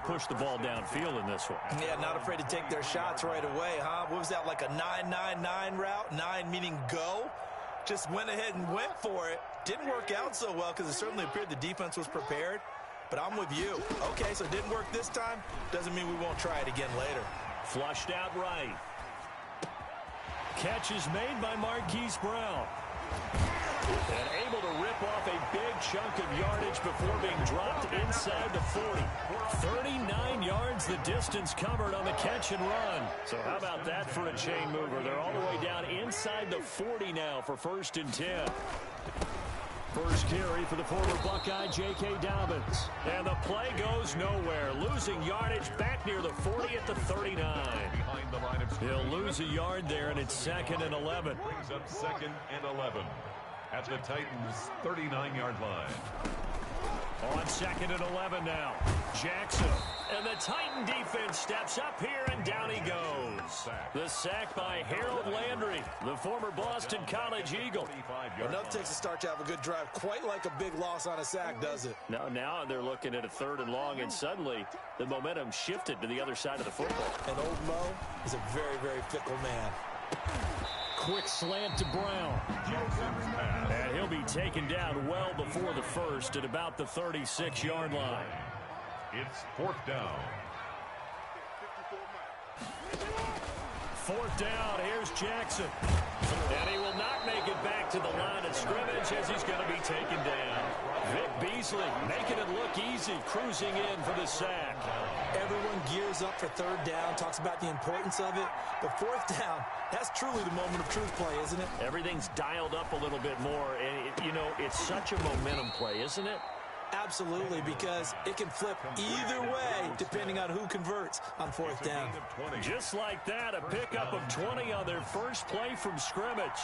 push the ball downfield in this one. Yeah, not afraid to take their shots right away, huh? What was that, like a 9-9-9 route? 9 meaning go? Just went ahead and went for it. Didn't work out so well because it certainly appeared the defense was prepared. But I'm with you. Okay, so it didn't work this time. Doesn't mean we won't try it again later. Flushed out right. Catch is made by Marquise Brown. And able to rip off a big chunk of yardage before being dropped inside the 40. 39 yards the distance covered on the catch and run. So how about that for a chain mover? They're all the way down inside the 40 now for 1st and 10. First carry for the former Buckeye, J.K. Dobbins. And the play goes nowhere. Losing yardage back near the 40 at the 39. He'll lose a yard there, and it's 2nd and 11. Brings up 2nd and 11 at the Titans' 39-yard line. On 2nd and 11 now. Jackson. And the Titan defense steps up here, and down he goes. The sack by Harold Landry, the former Boston College Eagle. Enough takes a start to have a good drive. Quite like a big loss on a sack, does it? Now they're looking at a 3rd and long, and suddenly the momentum shifted to the other side of the football. And old Mo is a very, very fickle man. Quick slant to Brown. And he'll be taken down well before the first at about the 36-yard line. It's 4th down. 4th down. Here's Jackson. And he will not make it back to the line of scrimmage as he's going to be taken down. Vic Beasley making it look easy, cruising in for the sack. Everyone gears up for 3rd down, talks about the importance of it. But 4th down, that's truly the moment of truth play, isn't it? Everything's dialed up a little bit more. And, it's such a momentum play, isn't it? Absolutely, because it can flip either way depending on who converts on 4th down. Just like that, a pickup of 20 on their first play from scrimmage.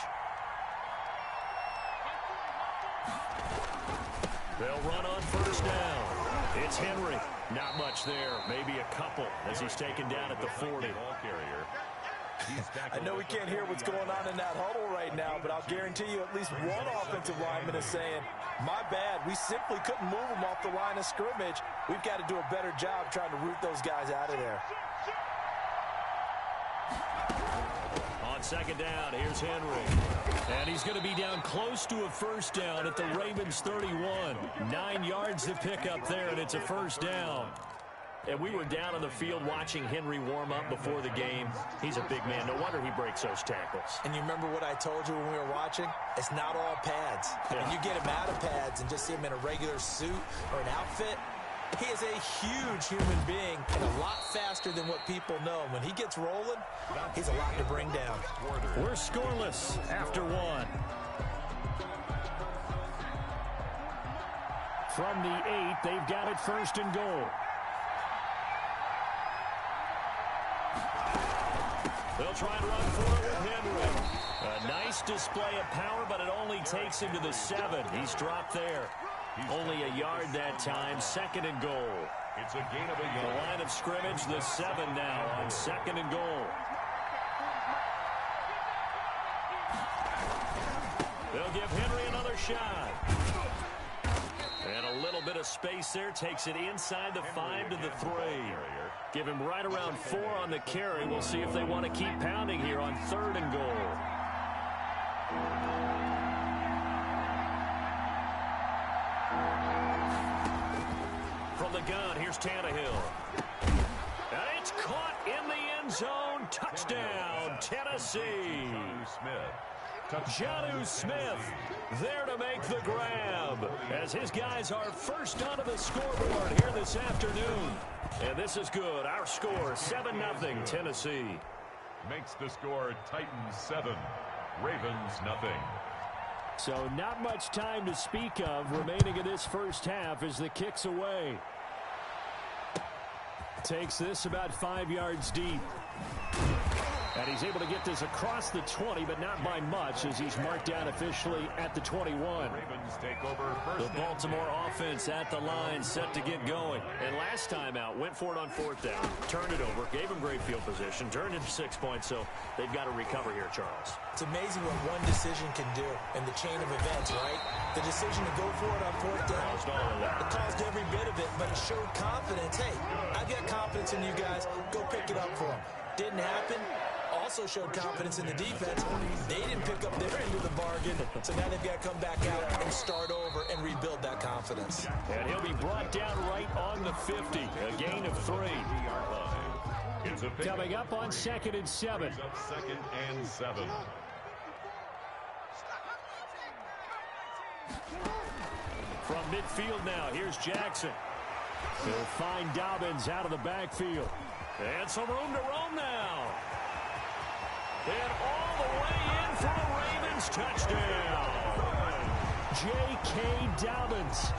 They'll run on 1st down. It's Henry. Not much there. Maybe a couple as he's taken down at the 40. I know we can't hear what's going on in that huddle right now, but I'll guarantee you at least one offensive lineman is saying, my bad, we simply couldn't move them off the line of scrimmage. We've got to do a better job trying to root those guys out of there. On 2nd down, here's Henry. And he's going to be down close to a 1st down at the Ravens 31. 9 yards to pick up there, and it's a 1st down. And we were down on the field watching Henry warm up before the game. He's a big man. No wonder he breaks those tackles. And you remember what I told you when we were watching? It's not all pads. Yeah. When you get him out of pads and just see him in a regular suit or an outfit, he is a huge human being and a lot faster than what people know. When he gets rolling, he's a lot to bring down. We're scoreless after 1. From the 8, they've got it 1st and goal. They'll try and run for it with Henry. A nice display of power, but it only takes him to the 7. He's dropped there. Only a yard that time. 2nd and goal. It's a gain of a yard. The line of scrimmage, the 7 now on 2nd and goal. They'll give Henry another shot. And a little bit of space there. Takes it inside the 5 to the 3. Give him right around 4 on the carry. We'll see if they want to keep pounding here on 3rd and goal. From the gun, here's Tannehill. And it's caught in the end zone. Touchdown, Tennessee. Jonnu Smith there to make the grab as his guys are first onto the scoreboard here this afternoon. And this is good. Our score, 7-0 Tennessee. Makes the score Titans 7, Ravens 0. So not much time to speak of remaining in this first half as the kick's away. Takes this about 5 yards deep. And he's able to get this across the 20, but not by much, as he's marked down officially at the 21. Ravens take over first. The Baltimore offense at the line, set to get going. And last time out, went for it on fourth down, turned it over, gave him great field position, turned into 6 points, so they've got to recover here, Charles. It's amazing what one decision can do in the chain of events, right? The decision to go for it on fourth down, it caused every bit of it, but it showed confidence. Hey, I've got confidence in you guys. Go pick it up for them. Didn't happen. Also showed confidence in the defense. They didn't pick up their end of the bargain, so now they've got to come back out and start over and rebuild that confidence. And he'll be brought down right on the 50, a gain of 3. Coming up on 2nd and 7. Second and 7. From midfield now, here's Jackson. He'll find Dobbins out of the backfield. And some room to roam now. And all the way in for a Ravens touchdown. J.K. Dobbins,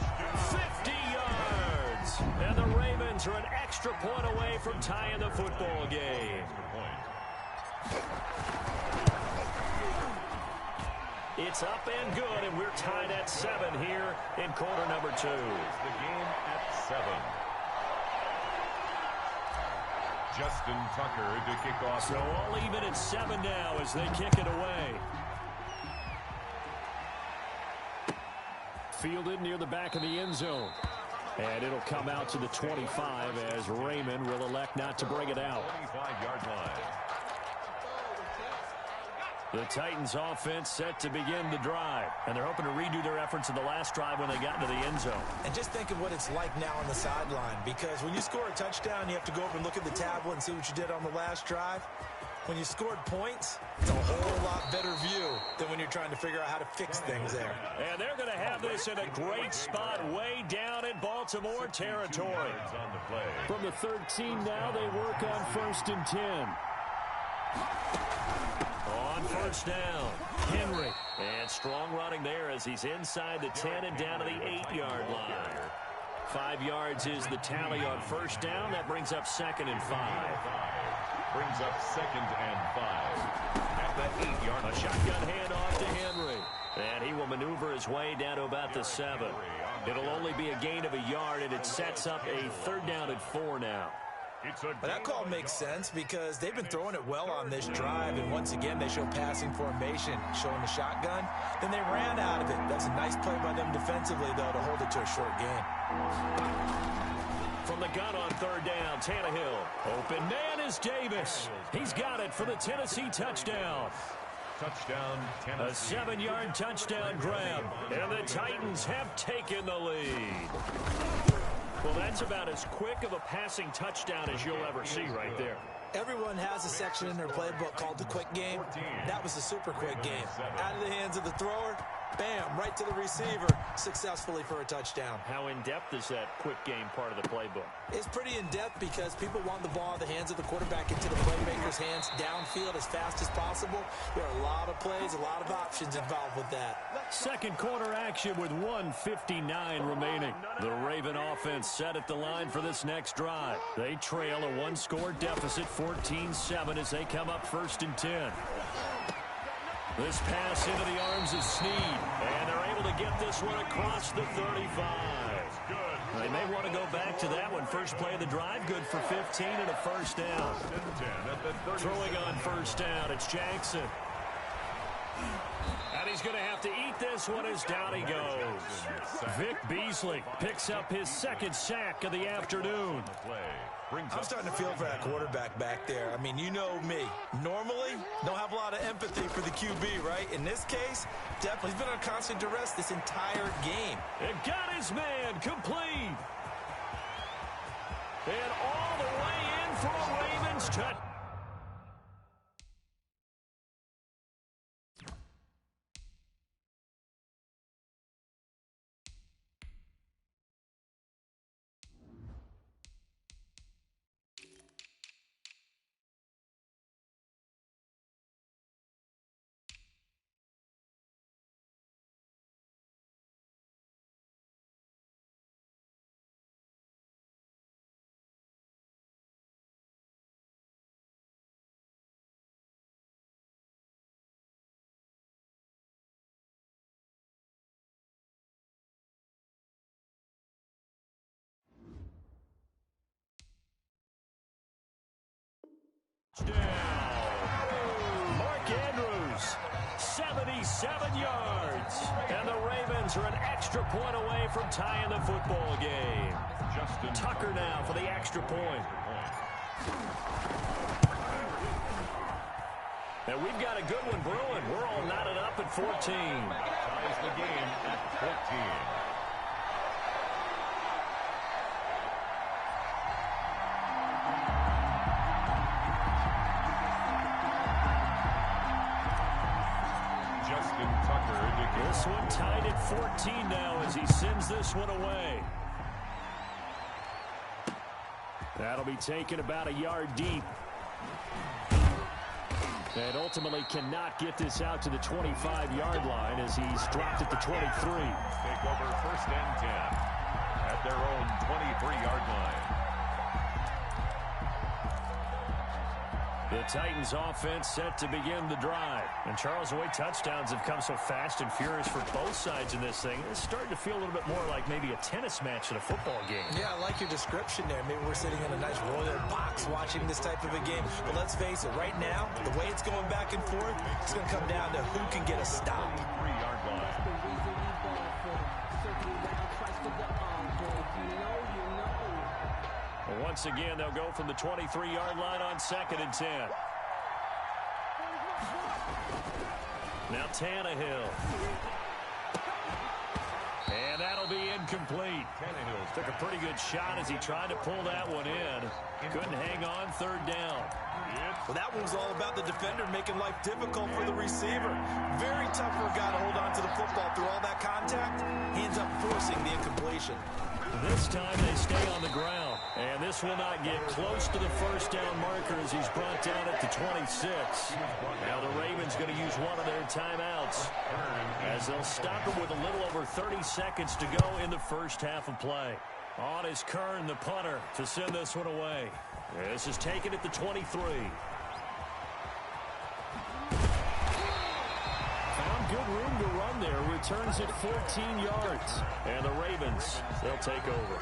50 yards. And the Ravens are an extra point away from tying the football game. It's up and good, and we're tied at 7 here in quarter number 2. The game at 7. Justin Tucker to kick off. So all even at 7 now as they kick it away. Fielded near the back of the end zone. And it'll come out to the 25 as Raymond will elect not to bring it out. 25-yard line. The Titans offense set to begin the drive. And they're hoping to redo their efforts in the last drive when they got into the end zone. And just think of what it's like now on the sideline, because when you score a touchdown, you have to go over and look at the tablet and see what you did on the last drive. When you scored points, it's a whole lot better view than when you're trying to figure out how to fix things there. And they're going to have this in a great spot way down in Baltimore territory. From the 13 now, they work on 1st and 10. On first down, Henry. And strong running there as he's inside the 10 and down to the 8-yard line. 5 yards is the tally on first down. That brings up 2nd and 5. Brings up 2nd and 5. At the 8-yard line. A shotgun handoff to Henry. And he will maneuver his way down to about the 7. It'll only be a gain of a yard, and it sets up a 3rd down and 4 now. But that call makes sense because they've been throwing it well on this drive, and once again they show passing formation, showing the shotgun. Then they ran out of it. That's a nice play by them defensively, though, to hold it to a short gain. From the gun on 3rd down, Tannehill. Open man is Davis. He's got it for the Tennessee touchdown. Touchdown, Tennessee. A 7-yard touchdown grab, and the Titans have taken the lead. Well, that's about as quick of a passing touchdown as you'll ever see right there. Everyone has a section in their playbook called the quick game. That was the super quick game. Out of the hands of the thrower, bam, right to the receiver, successfully for a touchdown. How in-depth is that quick game part of the playbook? It's pretty in-depth because people want the ball in the hands of the quarterback into the playmaker's hands downfield as fast as possible. There are a lot of plays, a lot of options involved with that. Second quarter action with 1:59 remaining. The Raven offense set at the line for this next drive. They trail a 1-score deficit, 14-7, as they come up 1st and 10. This pass into the arms of Snead, and they're able to get this one across the 35. They may want to go back to that one. First play of the drive, good for 15 and a 1st down. Throwing on 1st down, it's Jackson. And he's going to have to eat this one as down he goes. Vic Beasley picks up his 2nd sack of the afternoon. I'm starting to feel for that quarterback back there. I mean, you know me. Normally, don't have a lot of empathy for the QB, right? In this case, definitely he's been on constant duress this entire game. And got his man complete. And all the way in for a Ravens touchdown. 7 yards. And the Ravens are an extra point away from tying the football game. Tucker now for the extra point. And we've got a good one brewing. We're all knotted up at 14. Ties the game at 14. This one tied at 14 now as he sends this one away. That'll be taken about a yard deep. And ultimately cannot get this out to the 25-yard line as he's dropped at the 23. Take over 1st and 10 at their own 23-yard line. The Titans offense set to begin the drive. And Charles, the way touchdowns have come so fast and furious for both sides in this thing, it's starting to feel a little bit more like maybe a tennis match than a football game. Yeah, I like your description there. Maybe we're sitting in a nice royal box watching this type of a game. But let's face it, right now, the way it's going back and forth, it's going to come down to who can get a stop. 3-yard line. Once again, they'll go from the 23-yard line on 2nd and 10. Now Tannehill. And that'll be incomplete. Tannehill took a pretty good shot as he tried to pull that one in. Couldn't hang on 3rd down. Well, that one was all about the defender making life difficult for the receiver. Very tough for a guy to hold on to the football through all that contact. He ends up forcing the incompletion. This time they stay on the ground. And this will not get close to the 1st down marker as he's brought down at the 26. Now the Ravens going to use one of their timeouts as they'll stop him with a little over 30 seconds to go in the first half of play. On is Kern, the punter, to send this one away. This is taken at the 23. Found good room to run there. Returns at 14 yards. And the Ravens, they'll take over.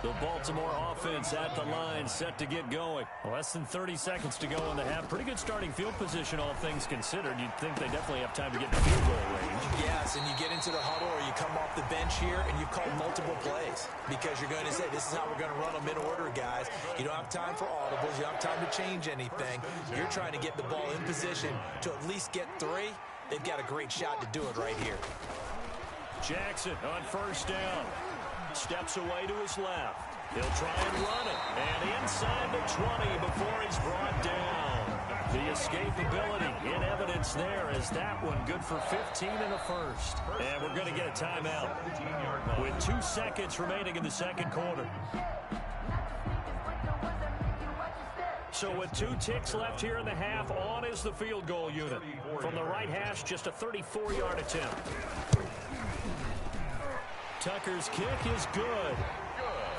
The Baltimore offense at the line, set to get going. Less than 30 seconds to go in the half. Pretty good starting field position, all things considered. You'd think they definitely have time to get in the field goal range. Yes, and you get into the huddle or you come off the bench here and you call multiple plays because you're going to say, this is how we're going to run them in order, guys. You don't have time for audibles. You don't have time to change anything. You're trying to get the ball in position to at least get 3. They've got a great shot to do it right here. Jackson on 1st down. Steps away to his left. He'll try and run it. And inside the 20 before he's brought down. The escapability in evidence there as that one good for 15 in the first. And we're going to get a timeout with 2 seconds remaining in the second quarter. So with 2 ticks left here in the half, on is the field goal unit. From the right hash, just a 34-yard attempt. Tucker's kick is good.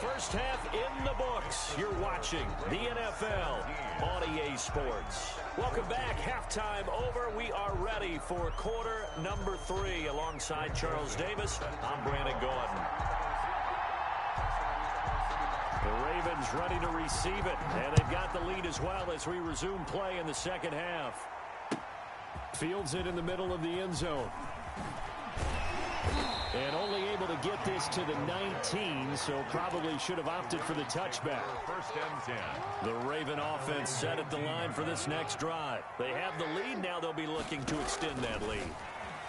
First half in the books. You're watching the NFL on EA Sports. Welcome back. Halftime over. We are ready for quarter number 3. Alongside Charles Davis, I'm Brandon Gordon. The Ravens ready to receive it, and they've got the lead as well as we resume play in the second half. Fields it in the middle of the end zone. And only able to get this to the 19, so probably should have opted for the touchback. 1st and 10. The Raven offense set at the line for this next drive. They have the lead. Now they'll be looking to extend that lead.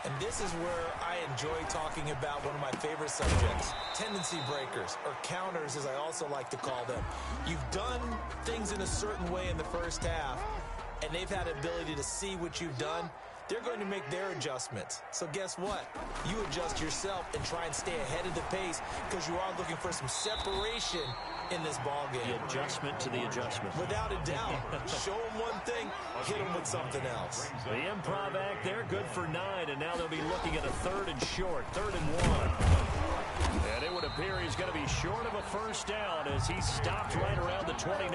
And this is where I enjoy talking about one of my favorite subjects, tendency breakers, or counters as I also like to call them. You've done things in a certain way in the first half, and they've had the ability to see what you've done. They're going to make their adjustments. So guess what? You adjust yourself and try and stay ahead of the pace because you are looking for some separation in this ball game. The adjustment to the adjustment. Without a doubt. Show them one thing, hit them with something else. The improv act, they're good for 9, and now they'll be looking at a 3rd and short, 3rd and 1. And it would appear he's going to be short of a first down as he stopped right around the 29.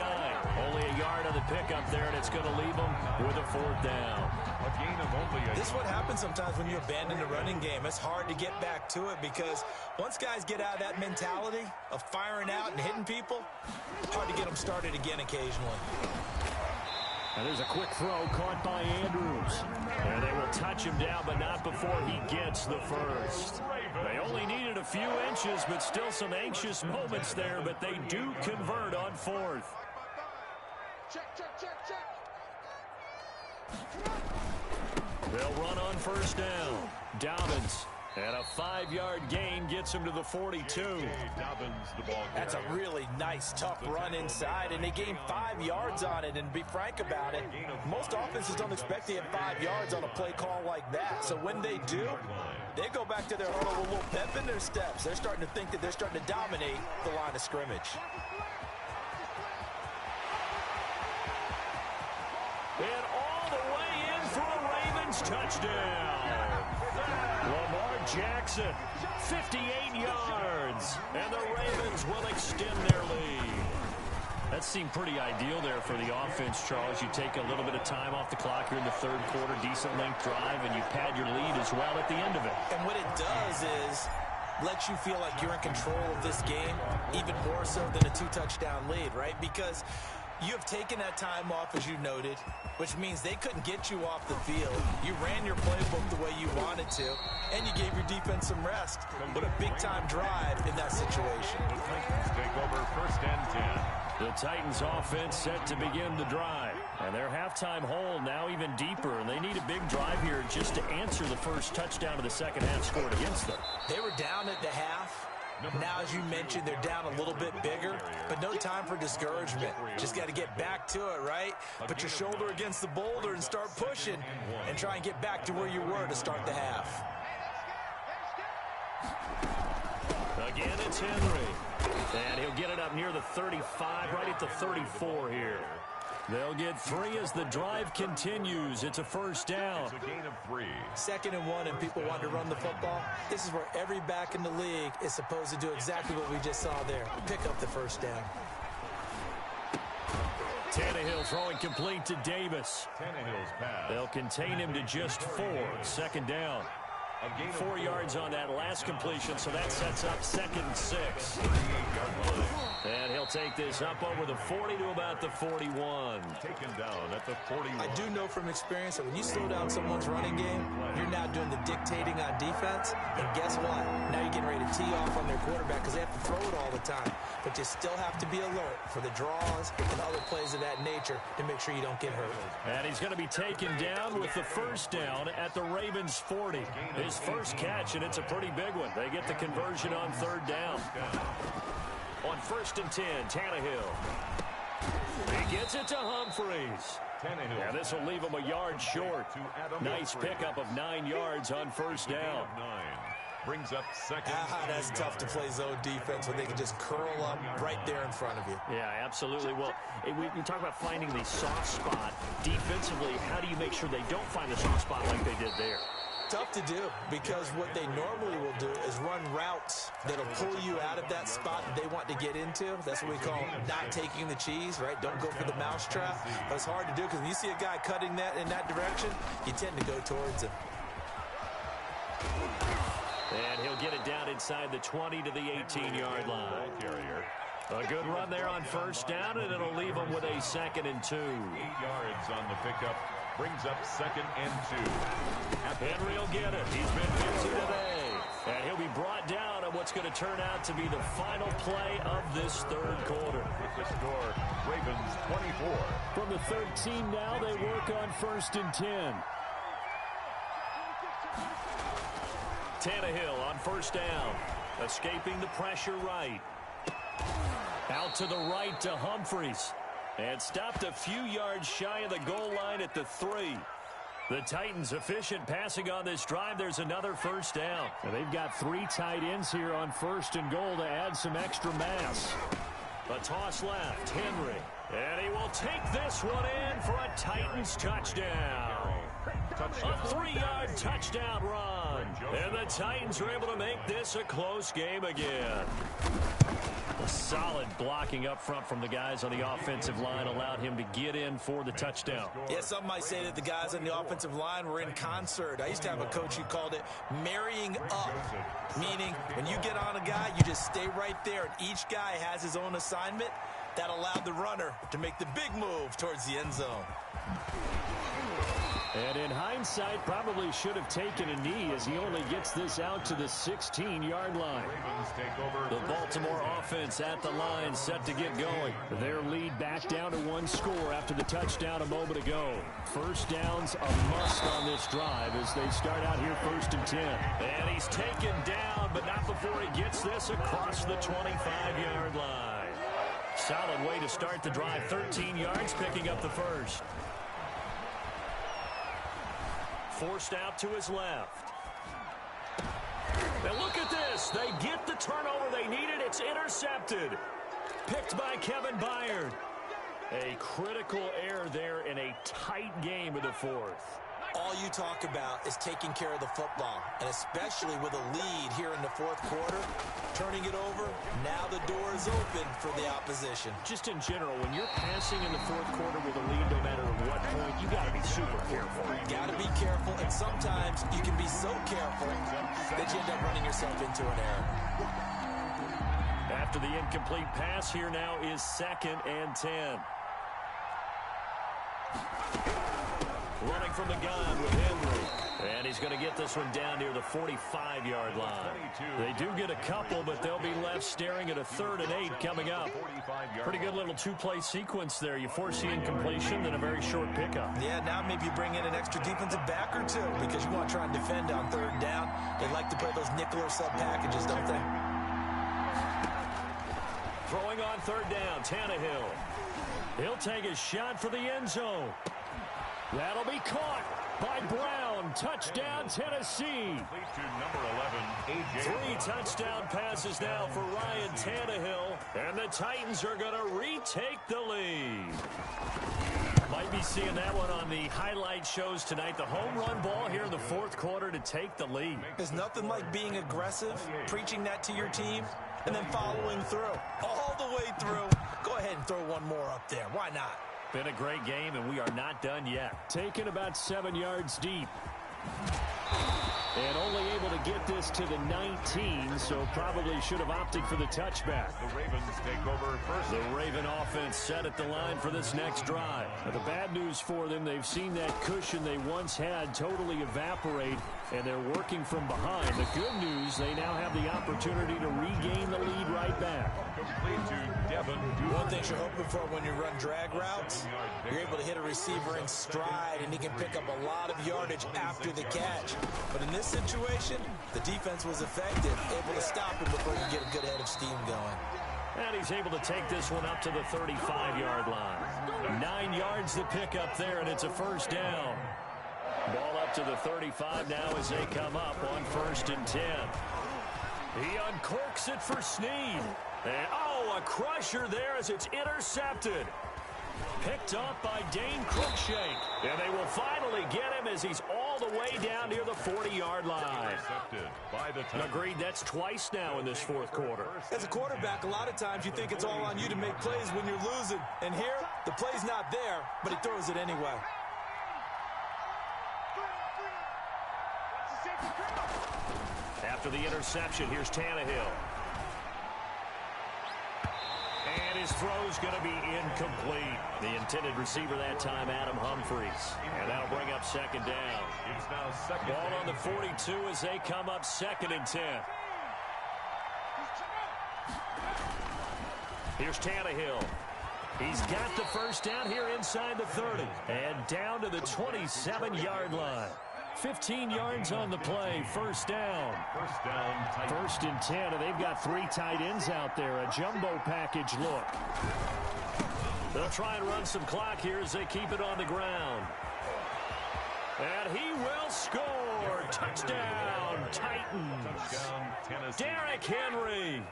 Only a yard on the pickup there, and it's going to leave him with a 4th down. A gain of only a... This is what happens sometimes when you abandon the running game. It's hard to get back to it because once guys get out of that mentality of firing out and hitting people, hard to get them started again occasionally. And there's a quick throw caught by Andrews. And they will touch him down, but not before he gets the first. They only needed a few inches, but still some anxious moments there, but they do convert on fourth. They'll run on first down. Dobbins. And a 5-yard gain gets him to the 42. That's a really nice, tough run inside, and they gained 5 yards on it. And to be frank about it, most offenses don't expect to get 5 yards on a play call like that. So when they do, they go back to their huddle with a little pep in their steps. They're starting to think that they're starting to dominate the line of scrimmage. And all the way in for a Ravens touchdown. Lamar Jackson, 58 yards, and the Ravens will extend their lead. That seemed pretty ideal there for the offense, Charles. You take a little bit of time off the clock here in the third quarter, decent length drive, and you pad your lead as well at the end of it. And what it does is let you feel like you're in control of this game, even more so than a 2-touchdown lead, right? Because you have taken that time off, as you noted, which means they couldn't get you off the field. You ran your playbook the way you wanted to, and you gave your defense some rest. What a big-time drive in that situation. The Titans take over first and 10. The Titans offense set to begin the drive. And their halftime hole now even deeper, and they need a big drive here just to answer the first touchdown of the second half scored against them. They were down at the half. Now, as you mentioned, they're down a little bit bigger, but no time for discouragement. Just got to get back to it, right? Put your shoulder against the boulder and start pushing and try and get back to where you were to start the half. Again, it's Henry. And he'll get it up near the 35, right at the 34 here. They'll get 3 as the drive continues. It's a first down. It's a gain of 3. 2nd and 1, and people want to run the football. This is where every back in the league is supposed to do exactly what we just saw there. Pick up the first down. Tannehill throwing complete to Davis. Tannehill's pass. They'll contain him to just 4. 2nd down. 4 yards on that last completion, so that sets up 2nd and 6. And he'll take this up over the 40 to about the 41. Taken down at the 41. I do know from experience that when you slow down someone's running game, you're now doing the dictating on defense. And guess what? Now you're getting ready to tee off on their quarterback because they have to throw it all the time. But you still have to be alert for the draws and other plays of that nature to make sure you don't get hurt. And he's going to be taken down with the first down at the Ravens 40. His first catch, and it's a pretty big one. They get the conversion on 3rd down. On 1st and 10, Tannehill. He gets it to Humphries. And this will leave him a yard short. Nice pickup of 9 yards on first down. Brings up 2nd. That's tough to play zone defense when they can just curl up right there in front of you. Yeah, absolutely. Well, we talk about finding the soft spot defensively. How do you make sure they don't find the soft spot like they did there? Tough to do, because what they normally will do is run routes that'll pull you out of that spot that they want to get into. That's what we call not taking the cheese, right? Don't go for the mousetrap. But it's hard to do because when you see a guy cutting that in that direction, you tend to go towards him. And he'll get it down inside the 20 to the 18-yard line. A good run there on first down, and it'll leave him with a 2nd and 2. 8 yards on the pickup. Brings up 2nd and 2. Henry will get it. He's been busy today. And he'll be brought down on what's going to turn out to be the final play of this third quarter. With the score, Ravens 24. From the 13 now, they work on 1st and 10. Tannehill on first down. Escaping the pressure right. Out to the right to Humphries. And stopped a few yards shy of the goal line at the 3. The Titans efficient passing on this drive. There's another first down. And they've got 3 tight ends here on 1st and goal to add some extra mass. A toss left, Henry. And he will take this one in for a Titans touchdown. A 3-yard touchdown run. And the Titans are able to make this a close game again. A solid blocking up front from the guys on the offensive line allowed him to get in for the touchdown. Yeah, some might say that the guys on the offensive line were in concert. I used to have a coach who called it marrying up, meaning when you get on a guy, you just stay right there, and each guy has his own assignment, That allowed the runner to make the big move towards the end zone. And in hindsight, probably should have taken a knee as he only gets this out to the 16-yard line. The Baltimore offense at the line set to get going. Their lead back down to one score after the touchdown a moment ago. First down's a must on this drive as they start out here 1st and 10. And he's taken down, but not before he gets this across the 25-yard line. Solid way to start the drive. 13 yards, picking up the first. Forced out to his left. And look at this. They get the turnover they needed. It's intercepted. Picked by Kevin Byard. A critical error there in a tight game of the fourth. All you talk about is taking care of the football, and especially with a lead here in the fourth quarter, turning it over, now the door is open for the opposition. Just in general, when you're passing in the fourth quarter with a lead, no matter what point, you got to be super careful. Got to be careful, and sometimes you can be so careful that you end up running yourself into an error. After the incomplete pass, here now is 2nd and 10. Running from the gun with Henry. And he's going to get this one down near the 45-yard line. They do get a couple, but they'll be left staring at a 3rd and 8 coming up. Pretty good little two-play sequence there. You force the incompletion, then a very short pickup. Yeah, now maybe you bring in an extra defensive back or two because you want to try and defend on 3rd down. They like to play those nickel or sub packages, don't they? Throwing on 3rd down, Tannehill. He'll take a shot for the end zone. That'll be caught by Brown. Touchdown, Tennessee. 3 touchdown passes now for Ryan Tannehill. And the Titans are going to retake the lead. Might be seeing that one on the highlight shows tonight. The home run ball here in the fourth quarter to take the lead. There's nothing like being aggressive, preaching that to your team, and then following through. All the way through. Go ahead and throw one more up there. Why not? Been a great game, and we are not done yet. Taken about 7 yards deep. And only able to get this to the 19, so probably should have opted for the touchback. The Ravens take over first. The Raven offense set at the line for this next drive. Now, the bad news for them, they've seen that cushion they once had totally evaporate, and they're working from behind. The good news, they now have the opportunity to regain the lead right back. Complete to Devin. One thing you're hoping for when you run drag routes, you're able to hit a receiver in stride, and he can pick up a lot of yardage after the catch. But in this situation, the defense was effective, able to stop him before you get a good head of steam going. And he's able to take this one up to the 35-yard line. 9 yards to pick up there, and it's a first down. Ball up to the 35 now as they come up on 1st and 10. He uncorks it for Snead. And, a crusher there as it's intercepted. Picked up by Dane Cruikshank. And they will finally get him as he's all the way down near the 40-yard line. Agreed, that's twice now in this fourth quarter. As a quarterback, a lot of times you think it's all on you to make plays when you're losing. And here, the play's not there, but he throws it anyway. After the interception, here's Tannehill. And his throw's going to be incomplete. The intended receiver that time, Adam Humphries. And that'll bring up 2nd down. It's now 2nd Ball on the 42 as they come up 2nd and 10. Here's Tannehill. He's got the first down here inside the 30. And down to the 27-yard line. 15 yards on the play. First down. 1st and 10, and they've got 3 tight ends out there. A jumbo package look. They'll try and run some clock here as they keep it on the ground. And he will score. Touchdown, Titans. Touchdown, Tennessee. Derrick Henry.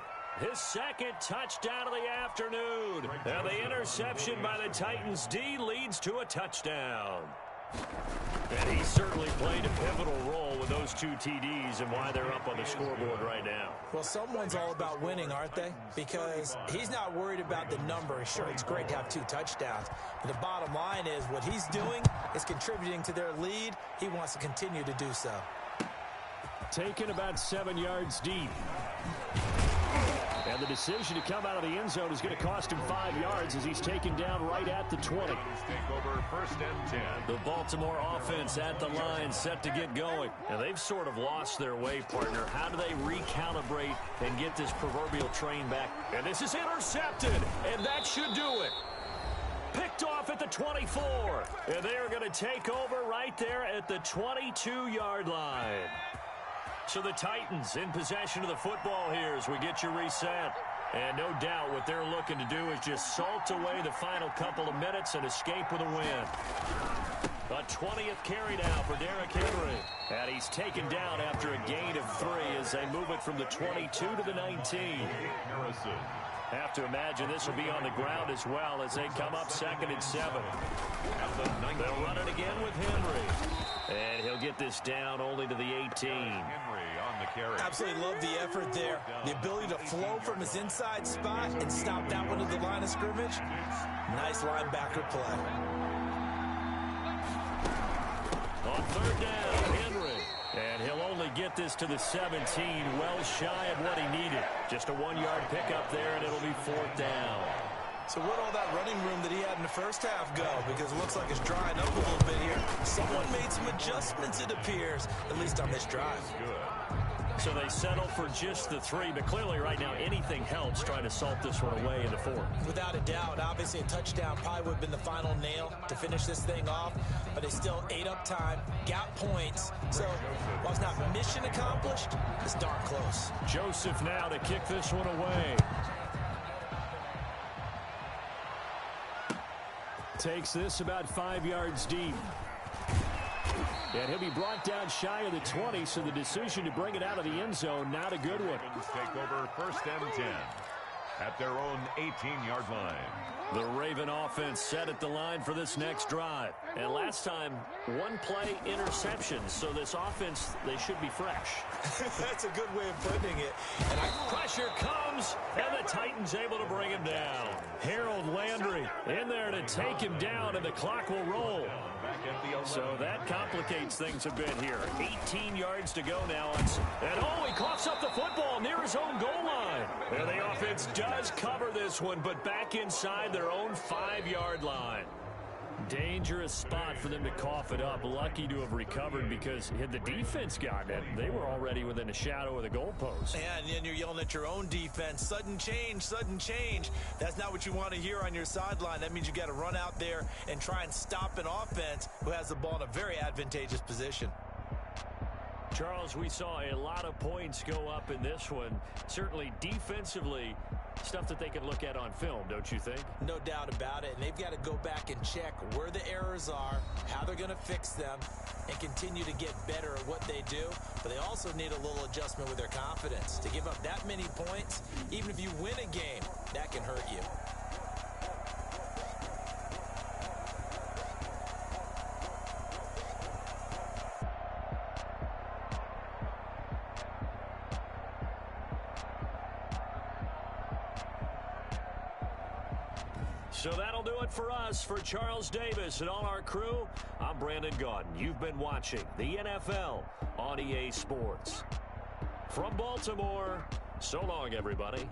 His 2nd touchdown of the afternoon. And the interception by the Titans D leads to a touchdown. And he certainly played a pivotal role with those 2 TDs and why they're up on the scoreboard right now. Well, someone's all about winning, aren't they? Because he's not worried about the number. Sure, it's great to have 2 touchdowns. But the bottom line is what he's doing is contributing to their lead. He wants to continue to do so. Taken about 7 yards deep. And the decision to come out of the end zone is going to cost him 5 yards as he's taken down right at the 20. Take over 1st and 10. The Baltimore offense at the line set to get going. And they've sort of lost their way, partner. How do they recalibrate and get this proverbial train back? And this is intercepted, and that should do it. Picked off at the 24. And they are going to take over right there at the 22-yard line. So the Titans in possession of the football here as we get you reset. And no doubt what they're looking to do is just salt away the final couple of minutes and escape with a win. A 20th carry now for Derrick Henry. And he's taken down after a gain of 3 as they move it from the 22 to the 19. Have to imagine this will be on the ground as well as they come up 2nd and 7. They'll run it again with Henry. And he'll get this down only to the 18. Henry on the carry. Absolutely love the effort there. The ability to flow from his inside spot and stop that one at the line of scrimmage. Nice linebacker play. On 3rd down, Henry. And he'll only get this to the 17, well shy of what he needed. Just a 1-yard pickup there, and it'll be 4th down. So where'd all that running room that he had in the first half go? Because it looks like it's drying up a little bit here. Someone made some adjustments, it appears, at least on this drive. Good. So they settle for just the 3, but clearly right now anything helps trying to salt this one away in the 4th. Without a doubt, obviously a touchdown probably would have been the final nail to finish this thing off, but they still ate up time, got points. So while it's not mission accomplished, it's darn close. Joseph now to kick this one away. Takes this about 5 yards deep. And he'll be brought down shy of the 20, so the decision to bring it out of the end zone, not a good one. Take over 1st and 10 at their own 18-yard line. The Raven offense set at the line for this next drive. And last time, 1-play interceptions. So this offense, they should be fresh. That's a good way of putting it. And pressure comes, and the Titans able to bring him down. Harold Landry in there to take him down, and the clock will roll. So that complicates things a bit here. 18 yards to go now. And oh, he coughs up the football near his own goal line. And the offense does cover this one, but back inside their own 5-yard line. Dangerous spot for them to cough it up. Lucky to have recovered because had the defense gotten it, they were already within a shadow of the goalpost. And then you're yelling at your own defense. Sudden change, sudden change. That's not what you want to hear on your sideline. That means you got to run out there and try and stop an offense who has the ball in a very advantageous position. Charles, we saw a lot of points go up in this one. Certainly defensively, stuff that they can look at on film, don't you think? No doubt about it. And they've got to go back and check where the errors are, how they're going to fix them, and continue to get better at what they do. But they also need a little adjustment with their confidence. To give up that many points, even if you win a game, that can hurt you. So that'll do it for us. For Charles Davis and all our crew, I'm Brandon Gaudin. You've been watching the NFL on EA Sports. From Baltimore, so long, everybody.